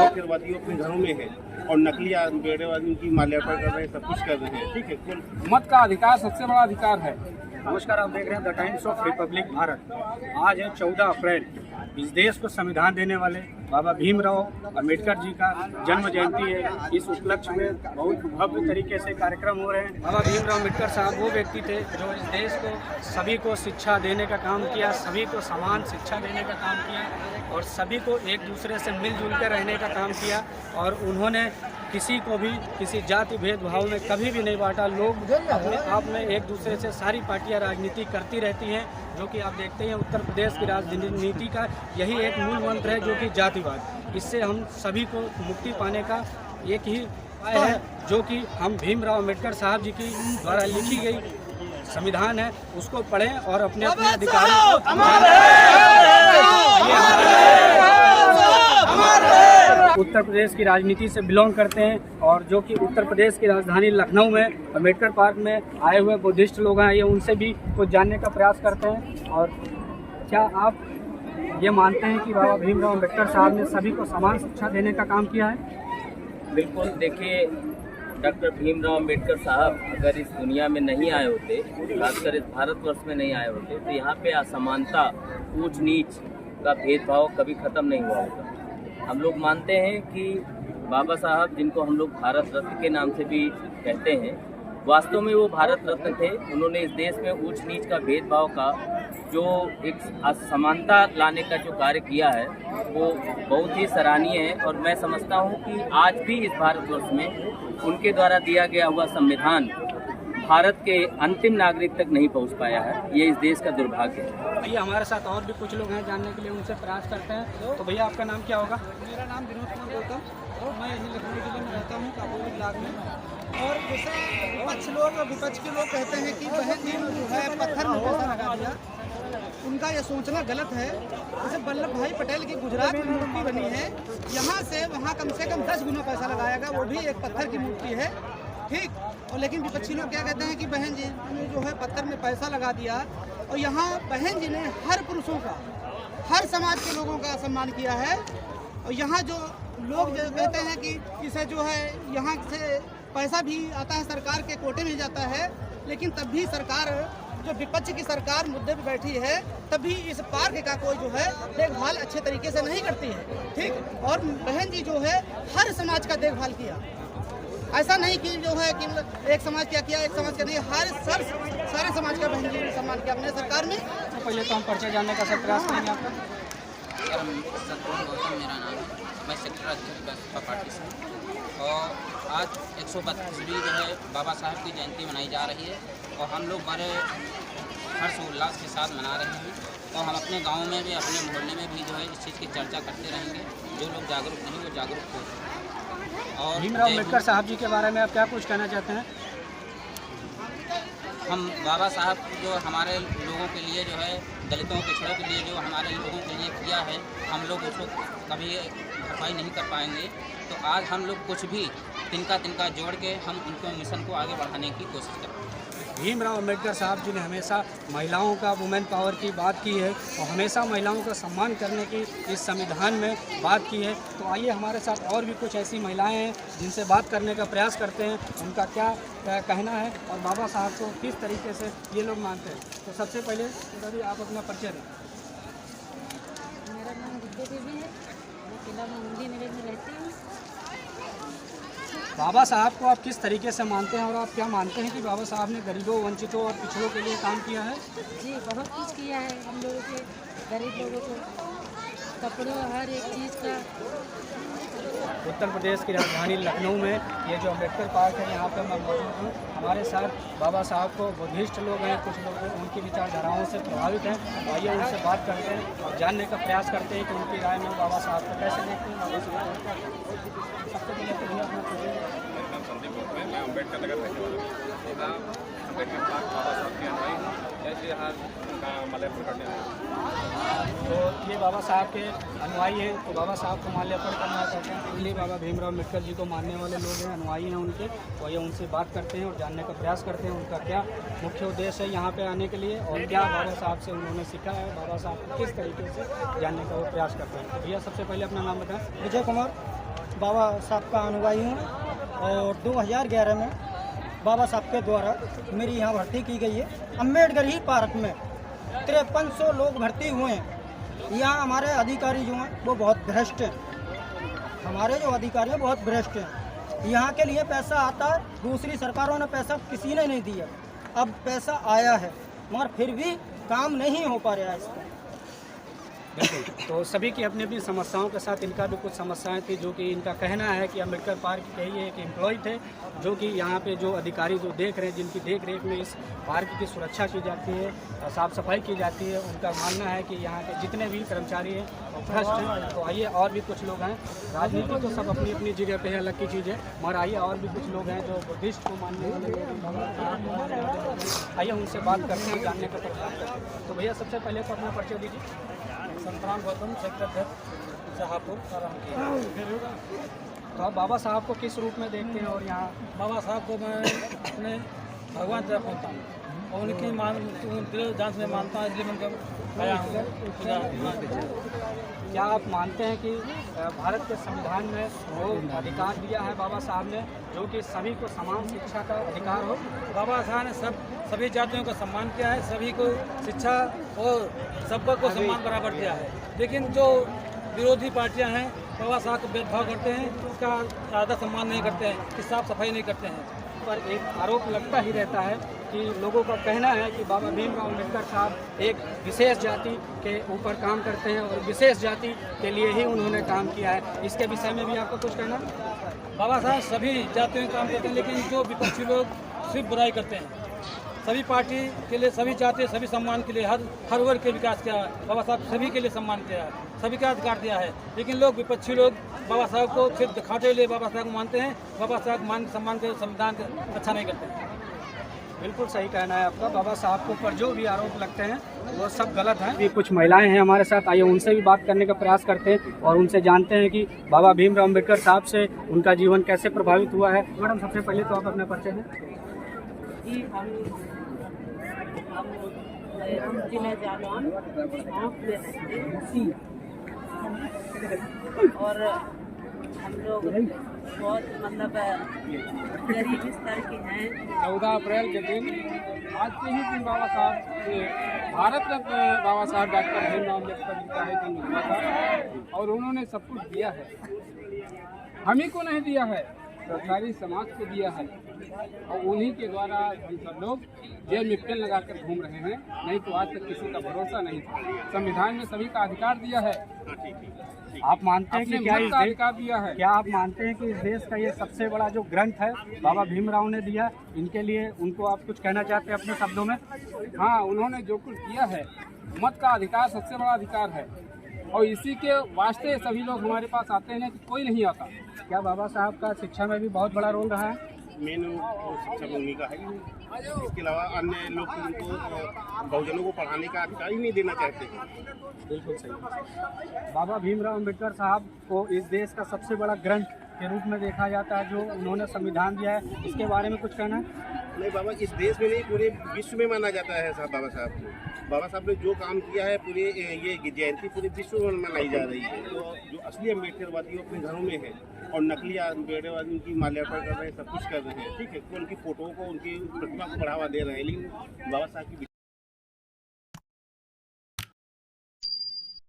उग्रवादियों अपने घरों में है और नकली बेड़ेबाजी की माल्यार्पण कर रहे हैं, सब कुछ कर रहे हैं। ठीक है, मत का अधिकार सबसे बड़ा अधिकार है। नमस्कार, आप देख रहे हैं the times of Republic Bharat. आज है 14 अप्रैल। इस देश को संविधान देने वाले बाबा भीमराव अंबेडकर जी का जन्म जयंती है। इस उपलक्ष्य में बहुत भव्य तरीके से कार्यक्रम हो रहे हैं। बाबा भीमराव अंबेडकर साहब वो व्यक्ति थे जो इस देश को सभी को शिक्षा देने का काम किया, सभी को समान शिक्षा देने का काम किया और सभी को एक दूसरे से मिलजुल कर रहने का काम किया। और उन्होंने किसी को भी किसी जाति भेदभाव में कभी भी नहीं बांटा। लोग अपने आप में एक दूसरे से सारी पार्टियां राजनीति करती रहती हैं, जो कि आप देखते हैं उत्तर प्रदेश की राजनीति का यही एक मूल मंत्र है, जो कि जातिवाद। इससे हम सभी को मुक्ति पाने का एक ही उपाय है, जो कि हम भीमराव अंबेडकर साहब जी की द्वारा लिखी गई संविधान है, उसको पढ़ें और अपने अपने अधिकारों उत्तर प्रदेश की राजनीति से बिलोंग करते हैं और जो कि उत्तर प्रदेश की राजधानी लखनऊ में अंबेडकर पार्क में आए हुए बुद्धिस्ट लोग हैं, ये उनसे भी कुछ जानने का प्रयास करते हैं। और क्या आप ये मानते हैं कि बाबा भीमराव अंबेडकर साहब ने सभी को समान शिक्षा देने का काम किया है? बिल्कुल। देखिए, डॉक्टर भीमराव अंबेडकर साहब अगर इस दुनिया में नहीं आए होते, खासकर इस भारतवर्ष में नहीं आए होते, तो यहाँ पे असमानता, ऊंच नीच का भेदभाव कभी खत्म नहीं हुआ होता। हम लोग मानते हैं कि बाबा साहब, जिनको हम लोग भारत रत्न के नाम से भी कहते हैं, वास्तव में वो भारत रत्न थे। उन्होंने इस देश में ऊंच नीच का भेदभाव का जो एक समानता लाने का जो कार्य किया है, वो बहुत ही सराहनीय है। और मैं समझता हूँ कि आज भी इस भारतवर्ष में उनके द्वारा दिया गया हुआ संविधान भारत के अंतिम नागरिक तक नहीं पहुंच पाया है। ये इस देश का दुर्भाग्य है। भैया, हमारे साथ और भी कुछ लोग हैं, जानने के लिए उनसे प्रयास करते हैं। तो भैया, आपका नाम क्या होगा? मेरा नाम विनोद कुमार गौतम और मैं यहीं लखनऊ जिले में रहता हूँ, काबुली ब्लॉक में। और जैसे विपक्ष के लोग कहते हैं कि बहन जी जो है पत्थर में पैसा लगा दिया, उनका ये सोचना गलत है। जैसे वल्लभ भाई पटेल की गुजरात में मूर्ति बनी है, यहाँ से वहाँ कम से कम 10 गुना पैसा लगाया गया, वो भी एक पत्थर की मूर्ति है। ठीक। और लेकिन विपक्षी लोग क्या कहते हैं कि बहन जी ने जो है पत्थर में पैसा लगा दिया। और यहाँ बहन जी ने हर पुरुषों का, हर समाज के लोगों का सम्मान किया है। और यहाँ जो लोग जो कहते हैं कि इसे जो है यहाँ से पैसा भी आता है, सरकार के कोटे में जाता है, लेकिन तब भी सरकार, जो विपक्ष की सरकार मुद्दे पे बैठी है, तभी इस पार्क का कोई जो है देखभाल अच्छे तरीके से नहीं करती है। ठीक। और बहन जी जो है हर समाज का देखभाल किया, ऐसा नहीं कि जो है कि एक समाज क्या किया एक समाज का नहीं, सारे समाज का बहन जी ने सम्मान किया अपने सरकार में। तो पहले तो हम परिचय जानने का सब प्रयास करेंगे आपका। सतगुण गौतम मेरा नाम है, मैं सेक्टर अध्यक्ष बसपा पार्टी से। और आज 132वीं जो है बाबा साहब की जयंती मनाई जा रही है और हम लोग बड़े हर्ष उल्लास के साथ मना रहे हैं। और हम अपने गांव में भी, अपने मोहल्ले में भी जो है इस चीज़ की चर्चा करते रहेंगे। जो लोग जागरूक नहीं, वो जागरूक हो। और भीमराव अंबेडकर साहब जी के बारे में आप क्या कुछ कहना चाहते हैं? हम बाबा साहब जो हमारे लोगों के लिए जो है, दलितों पिछड़ों के लिए जो हमारे लोगों के लिए किया है, हम लोग उसको कभी भरपाई नहीं कर पाएंगे। तो आज हम लोग कुछ भी तिनका जोड़ के हम उनको मिशन को आगे बढ़ाने की कोशिश करें। भीमराव अंबेडकर साहब जी ने हमेशा महिलाओं का, वुमेन पावर की बात की है और हमेशा महिलाओं का सम्मान करने की इस संविधान में बात की है। तो आइए, हमारे साथ और भी कुछ ऐसी महिलाएं हैं जिनसे बात करने का प्रयास करते हैं, उनका क्या कहना है और बाबा साहब को किस तरीके से ये लोग मानते हैं। तो सबसे पहले दादी, आप अपना परिचय दें। मेरा नाम गुड्डू देवी है, मैं किला मंडी में रहती हूँ। बाबा साहब को आप किस तरीके से मानते हैं और आप क्या मानते हैं कि बाबा साहब ने गरीबों, वंचितों और पिछड़ों के लिए काम किया है? जी, बहुत कुछ किया है हम लोगों के, गरीब लोगों को कपड़ों, हर एक चीज़ का। उत्तर प्रदेश की राजधानी लखनऊ में ये जो अम्बेडकर पार्क है, यहाँ पर मैं मौजूद हूँ। हमारे साथ बाबा साहब को बुद्धिस्ट लोग हैं, कुछ लोग उनकी विचारधाराओं से प्रभावित हैं। आइए उनसे बात करते हैं और जानने का प्रयास करते हैं कि उनकी राय में बाबा साहब को कैसे देखते हैं। सबसे पहले तो भैया अपना मैं अम्बेडकर नगर रहने वाला हूँ। अम्बेडकर पार्क बाबा साहब के अनुयायी जय जय हर का माल्यार्पण करने आए हैं। तो ये बाबा साहब के अनुयायी हैं, तो बाबा साहब को माल्यार्पण करना चाहते हैं। इसलिए बाबा भीमराव अम्बेडकर जी को मानने वाले लोग हैं, अनुयायी हैं उनके, और ये उनसे बात करते हैं और जानने का प्रयास करते हैं उनका क्या मुख्य उद्देश्य है यहाँ पे आने के लिए, और क्या बाबा साहब से उन्होंने सीखा है, बाबा साहब को किस तरीके से जानने का वो प्रयास करते हैं। तो भैया सबसे पहले अपना नाम बताएं। विजय कुमार बाबा साहब का अनुयायी हूँ, और 2011 में बाबा साहब के द्वारा मेरी यहाँ भर्ती की गई है। अम्बेडकर ही पार्क में 5300 लोग भर्ती हुए हैं। यहाँ हमारे अधिकारी जो हैं वो बहुत भ्रष्ट हैं, हमारे जो अधिकारी हैं बहुत भ्रष्ट हैं। यहाँ के लिए पैसा आता है, दूसरी सरकारों ने पैसा किसी ने नहीं दिया, अब पैसा आया है मगर फिर भी काम नहीं हो पा रहा है इसका। बिल्कुल, तो सभी की अपनी अपनी समस्याओं के साथ इनका भी कुछ समस्याएं थी, जो कि इनका कहना है कि अम्बेडकर पार्क के ही एक एम्प्लॉय थे, जो कि यहाँ पे जो अधिकारी जो देख रहे हैं, जिनकी देख रेख में इस पार्क की सुरक्षा की जाती है, साफ़ सफाई की जाती है, उनका मानना है कि यहाँ के जितने भी कर्मचारी हैं वो भ्रष्ट हैं। तो आइए और भी कुछ लोग हैं, राजनीति तो सब अपनी अपनी जगह पे है, अलग की चीज़ है, मगर आइए और भी कुछ लोग हैं जो बुद्धिस्ट को मानने वाले लोग हैं, आइए उनसे बात करते हैं, जानने का प्रयास करते हैं। तो भैया सबसे पहले तो अपना परिचय दीजिए। संतराम गौतम सेक्टर शाहपुर तो आप बाबा साहब को किस रूप में देखते हैं, और यहाँ बाबा साहब को मैं अपने भगवान तरफ मानता हूँ और उनकी दिल जान से मानता हूँ, इसलिए मैं उनका आया हूँ। क्या आप मानते हैं कि भारत के संविधान में वो अधिकार दिया है बाबा साहब ने, जो कि सभी को समान शिक्षा का अधिकार हो? बाबा साहब ने सभी जातियों का सम्मान किया है, सभी को शिक्षा और सबको सम्मान बराबर दिया है। लेकिन जो विरोधी पार्टियां हैं बाबा साहब को भेदभाव करते हैं, उसका ज़्यादा सम्मान नहीं करते हैं, कि साफ सफाई नहीं करते हैं। पर एक आरोप लगता ही रहता है कि लोगों का कहना है कि बाबा भीमराव अम्बेडकर साहब एक विशेष जाति के ऊपर काम करते हैं और विशेष जाति के लिए ही उन्होंने काम किया है। इसके विषय में भी आपको कुछ कहना? बाबा साहब सभी जातियों में काम करते हैं, लेकिन जो विपक्षी लोग सिर्फ बुराई करते हैं। सभी पार्टी के लिए, सभी जाति, सभी सम्मान के लिए, हर वर्ग के विकास किया है बाबा साहब, सभी के लिए सम्मान किया है, सभी का अधिकार दिया है। लेकिन लोग विपक्षी लोग बाबा साहब को सिर्फ दिखाते हुए बाबा साहब को मानते हैं, बाबा साहब मान सम्मान के संविधान का अच्छा नहीं करते हैं। बिल्कुल सही कहना है आपका। बाबा साहब के ऊपर जो भी आरोप लगते हैं वो सब गलत हैं। कुछ महिलाएं हैं हमारे साथ, आइए उनसे भी बात करने का प्रयास करते हैं और उनसे जानते हैं कि बाबा भीमराव अम्बेडकर साहब से उनका जीवन कैसे प्रभावित हुआ है। मैडम सबसे पहले तो आप अपना परिचय दें। जिला जालौन और हम लोग बहुत मतलब गरीब स्तर के हैं। 14 अप्रैल के दिन, आज के ही दिन बाबा साहब भारत रत्न बाबा साहब डॉक्टर भीमराव अम्बेडकर जी का है जन्म हुआ था, और उन्होंने सब कुछ दिया है, हम ही को नहीं दिया है, सरकारी समाज को दिया है, और उन्हीं के द्वारा हम सब लोग जेल में पेन लगा कर घूम रहे हैं। नहीं तो आज तक किसी का भरोसा नहीं था। संविधान में सभी का अधिकार दिया है। आप मानते हैं कि क्या इस देश अधिकार दिया है? क्या आप मानते हैं कि इस देश का ये सबसे बड़ा जो ग्रंथ है बाबा भीमराव ने दिया, इनके लिए उनको आप कुछ कहना चाहते हैं अपने शब्दों में? हाँ, उन्होंने जो कुछ किया है, मत का अधिकार सबसे बड़ा अधिकार है, और इसी के वास्ते सभी लोग हमारे पास आते हैं, कि कोई नहीं आता। क्या बाबा साहब का शिक्षा में भी बहुत बड़ा रोल रहा है? मेन शिक्षा भूमि का है। इसके अलावा अन्य लोग उनको बहुजनों को पढ़ाने का अधिकार ही नहीं देना चाहते। बिल्कुल सही। बाबा भीमराव अम्बेडकर साहब को इस देश का सबसे बड़ा ग्रंथ के रूप में देखा जाता है, जो उन्होंने संविधान दिया है, इसके बारे में कुछ कहना है? नहीं बाबा, इस देश में नहीं पूरे विश्व में माना जाता है साहब बाबा साहब को। बाबा साहब ने जो काम किया है, पूरे ये जयंती पूरे विश्व में मनाई जा रही है। तो जो असली अम्बेडकरवादी अपने घरों में है और नकली अम्बेडकरवादी उनकी माल्यार्पण कर रहे हैं, सब कुछ कर रहे हैं, ठीक है, तो उनकी फोटो को, उनकी प्रतिमा को बढ़ावा दे रहे हैं, लेकिन बाबा साहब की